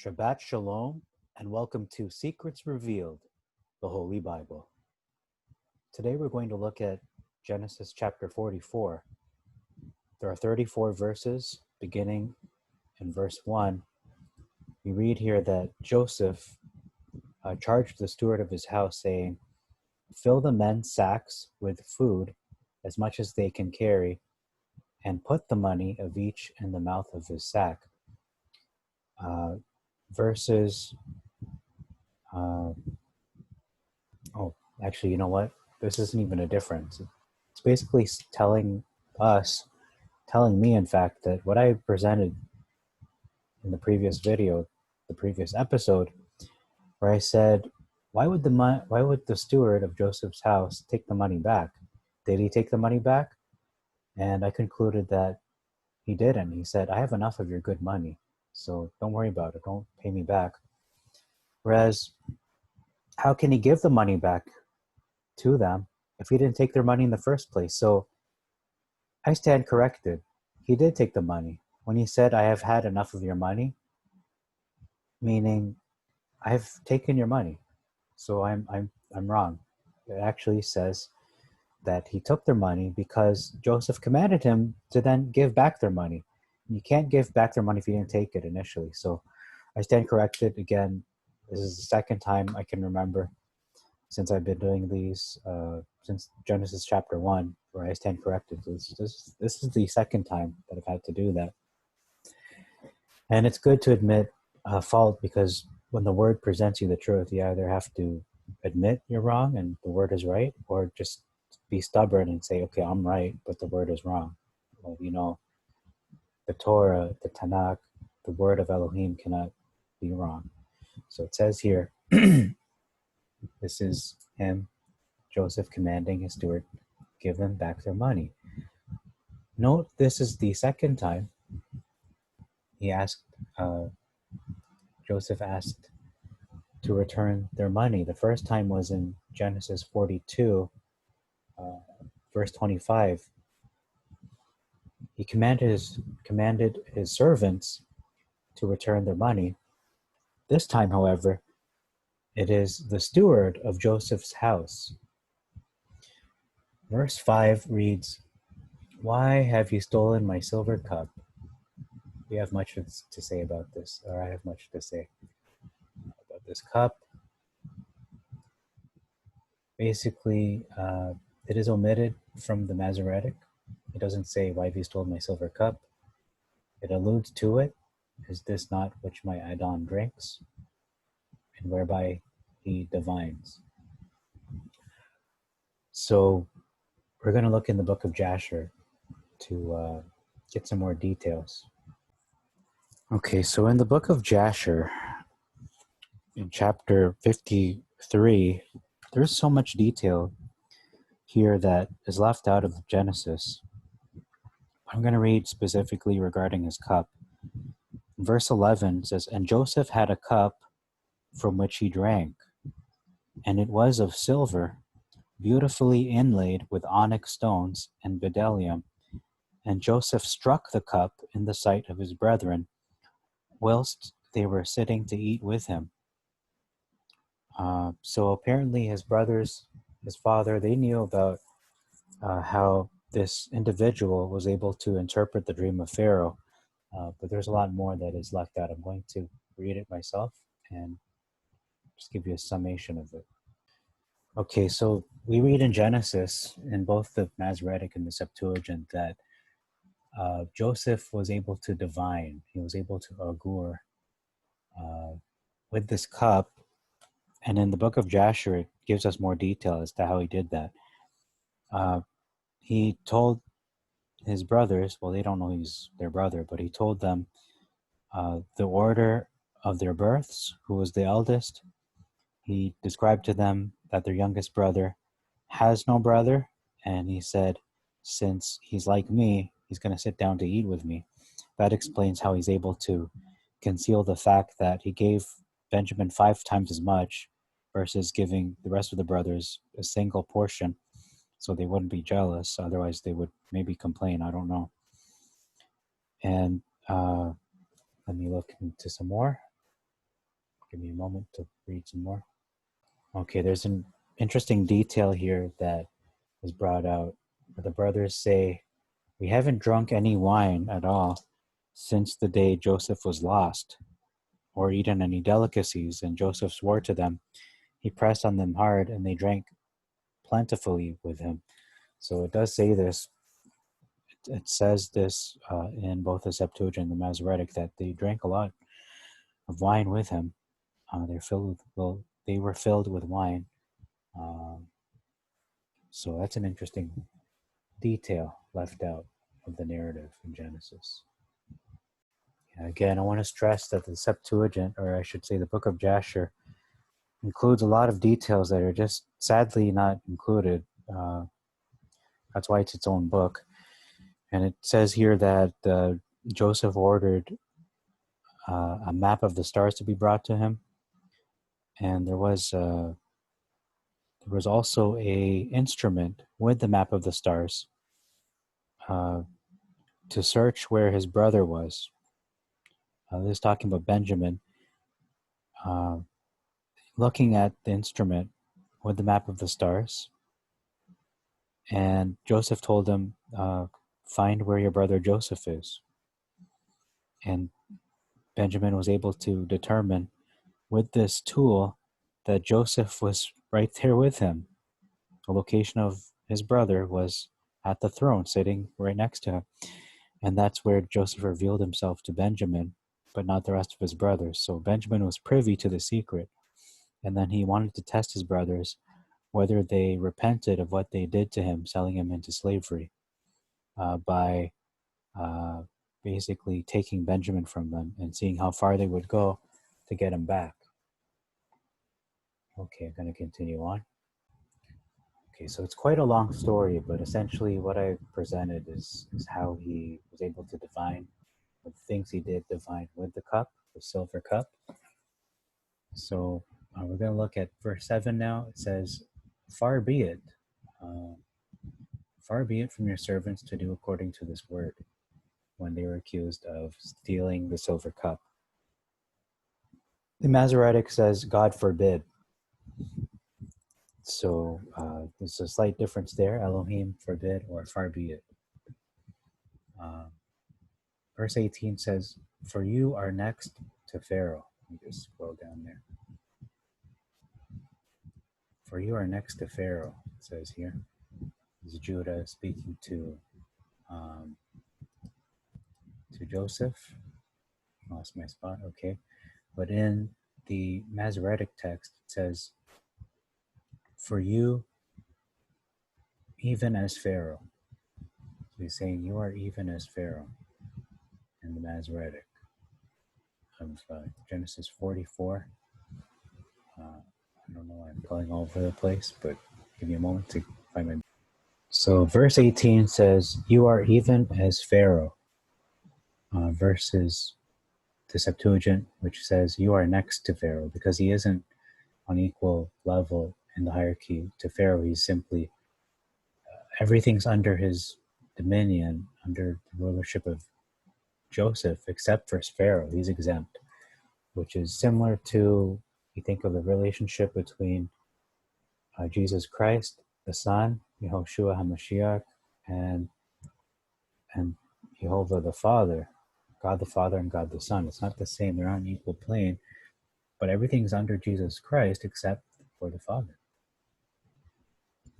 Shabbat Shalom, and welcome to Secrets Revealed, the Holy Bible. Today we're going to look at Genesis chapter 44. There are 34 verses, beginning in verse 1. We read here that Joseph charged the steward of his house, saying, "Fill the men's sacks with food, as much as they can carry, and put the money of each in the mouth of his sack." Actually, you know what? This isn't even a difference. It's basically telling me, in fact, that what I presented in the previous video, the previous episode, where I said, why would the steward of Joseph's house take the money back? Did he take the money back? And I concluded that he didn't. He said, I have enough of your good money, so don't worry about it. Don't pay me back. Whereas, how can he give the money back to them if he didn't take their money in the first place? So I stand corrected. He did take the money. When he said, I have had enough of your money, meaning I've taken your money. So I'm wrong. It actually says that he took their money because Joseph commanded him to then give back their money. You can't give back their money if you didn't take it initially. So I stand corrected. Again, this is the second time I can remember since I've been doing these, since Genesis chapter 1, where I stand corrected. This is the second time that I've had to do that. And it's good to admit fault, because when the word presents you the truth, you either have to admit you're wrong and the word is right, or just be stubborn and say, okay, I'm right, but the word is wrong. Well, you know, the Torah, the Tanakh, the word of Elohim cannot be wrong. So it says here, this is him, Joseph, commanding his steward, give them back their money. Note, this is the second time Joseph asked to return their money. The first time was in Genesis 42, verse 25. He commanded his servants to return their money. This time, however, it is the steward of Joseph's house. Verse 5 reads, "Why have you stolen my silver cup?" We have much to say about this, or I have much to say about this cup. Basically, it is omitted from the Masoretic. It doesn't say, "Why have you stolen my silver cup?" It alludes to it. Is this not which my Adon drinks, and whereby he divines? So we're going to look in the book of Jasher to get some more details. Okay, so in the book of Jasher, in chapter 53, there's so much detail here that is left out of Genesis. I'm going to read specifically regarding his cup. Verse 11 says, "And Joseph had a cup from which he drank, and it was of silver, beautifully inlaid with onyx stones and bdellium. And Joseph struck the cup in the sight of his brethren, whilst they were sitting to eat with him." So apparently his brothers, his father, they knew about how this individual was able to interpret the dream of Pharaoh. But there's a lot more that is left out. I'm going to read it myself and just give you a summation of it. Okay, so we read in Genesis, in both the Masoretic and the Septuagint, that Joseph was able to divine. He was able to augur with this cup. And in the book of Jasher, it gives us more detail as to how he did that. He told his brothers, well, they don't know he's their brother, but he told them the order of their births, who was the eldest. He described to them that their youngest brother has no brother, and he said, since he's like me, he's going to sit down to eat with me. That explains how he's able to conceal the fact that he gave Benjamin 5 times as much versus giving the rest of the brothers a single portion, so they wouldn't be jealous. Otherwise, they would maybe complain. I don't know. And let me look into some more. Give me a moment to read some more. Okay, there's an interesting detail here that is brought out. The brothers say, "We haven't drunk any wine at all since the day Joseph was lost, or eaten any delicacies." And Joseph swore to them. He pressed on them hard, and they drank plentifully with him. So it does say this. It says this in both the Septuagint and the Masoretic, that they drank a lot of wine with him. They were filled with wine. So that's an interesting detail left out of the narrative in Genesis. Again, I want to stress that the Septuagint, or I should say the Book of Jasher, includes a lot of details that are just sadly not included. That's why it's its own book. And it says here that Joseph ordered a map of the stars to be brought to him, and there was also a instrument with the map of the stars to search where his brother was. This is talking about Benjamin. Looking at the instrument with the map of the stars, and Joseph told him, "Find where your brother Joseph is." And Benjamin was able to determine with this tool that Joseph was right there with him. The location of his brother was at the throne, sitting right next to him. And that's where Joseph revealed himself to Benjamin, but not the rest of his brothers. So Benjamin was privy to the secret. And then he wanted to test his brothers whether they repented of what they did to him, selling him into slavery, by basically taking Benjamin from them and seeing how far they would go to get him back. Okay, I'm going to continue on. Okay, so it's quite a long story, but essentially what I presented is how he was able to divine the things he did divine with the cup, the silver cup. So we're going to look at verse 7 now. It says, far be it from your servants to do according to this word, when they were accused of stealing the silver cup. The Masoretic says, God forbid. So there's a slight difference there. Elohim forbid, or far be it. Verse 18 says, for you are next to Pharaoh. Let me just scroll down there. For you are next to Pharaoh, it says here. This is Judah speaking to Joseph. Lost my spot, okay. But in the Masoretic text, it says, for you, even as Pharaoh. So he's saying you are even as Pharaoh in the Masoretic of Genesis 44. I don't know why I'm going all over the place, but give me a moment to find my... So verse 18 says, you are even as Pharaoh, versus the Septuagint, which says you are next to Pharaoh, because he isn't on equal level in the hierarchy to Pharaoh. He's simply, everything's under his dominion, under the rulership of Joseph, except for Pharaoh. He's exempt, which is similar to, you think of the relationship between Jesus Christ, the Son, Yehoshua HaMashiach, and Jehovah the Father, God the Father and God the Son. It's not the same. They're on an equal plane, but everything's under Jesus Christ except for the Father.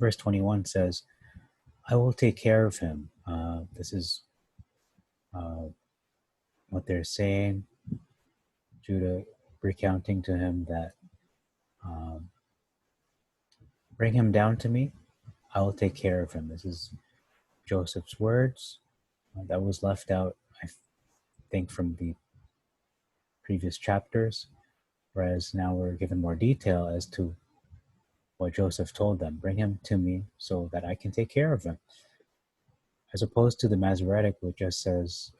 Verse 21 says, I will take care of him. This is what they're saying. Judah recounting to him that, bring him down to me. I will take care of him. This is Joseph's words. That was left out, I think, from the previous chapters, whereas now we're given more detail as to what Joseph told them. Bring him to me so that I can take care of him. As opposed to the Masoretic, which just says,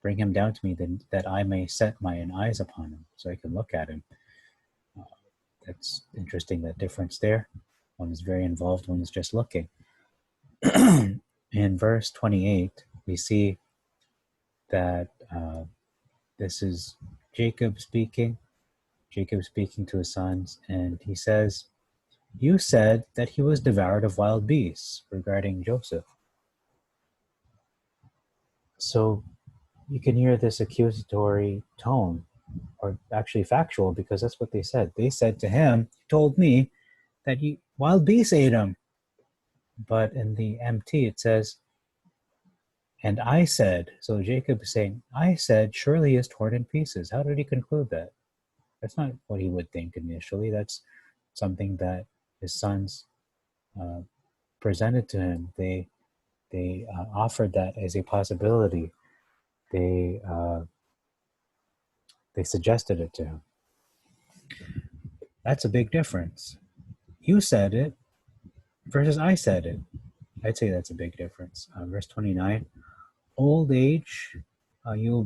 bring him down to me that I may set mine eyes upon him so I can look at him. That's interesting, that difference there. One is very involved, one is just looking. In verse 28, we see that this is Jacob speaking. Jacob speaking to his sons, and he says, "You said that he was devoured of wild beasts," regarding Joseph. So you can hear this accusatory tone, or actually factual, because that's what they said. They said to him, "You told me that wild beasts ate him." But in the MT, it says, "And I said," so Jacob is saying, "I said, surely he is torn in pieces." How did he conclude that? That's not what he would think initially. That's something that his sons presented to him. They offered that as a possibility. They suggested it to him. That's a big difference. You said it versus I said it. I'd say that's a big difference. Verse 29, old age, you will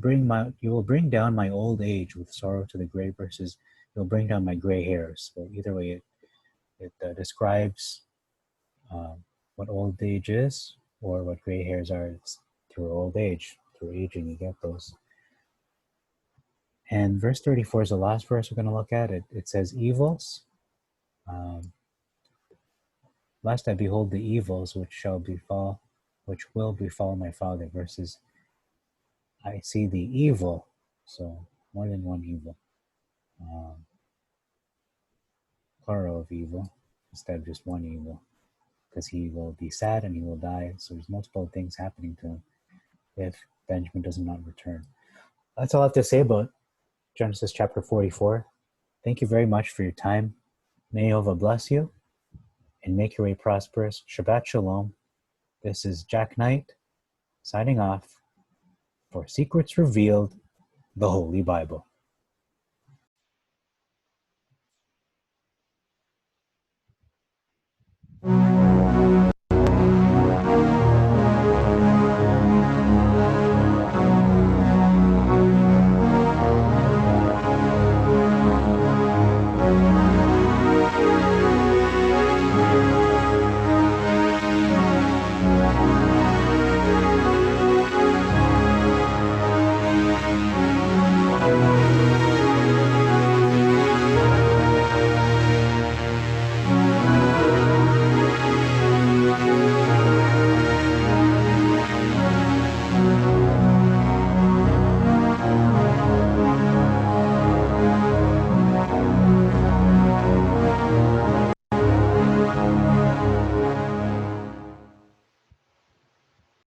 bring down my old age with sorrow to the grave, versus you'll bring down my gray hairs. So either way, it describes what old age is, or what gray hairs are. It's through old age, through aging, you get those. And verse 34 is the last verse we're going to look at. It says evils. Lest I behold the evils which will befall my father, versus I see the evil, so more than one evil, plural of evil, instead of just one evil, because he will be sad and he will die. So there's multiple things happening to him if Benjamin does not return. That's all I have to say about Genesis chapter 44. Thank you very much for your time. May Jehovah bless you and make your way prosperous. Shabbat Shalom. This is Jack Knight signing off for Secrets Revealed, the Holy Bible.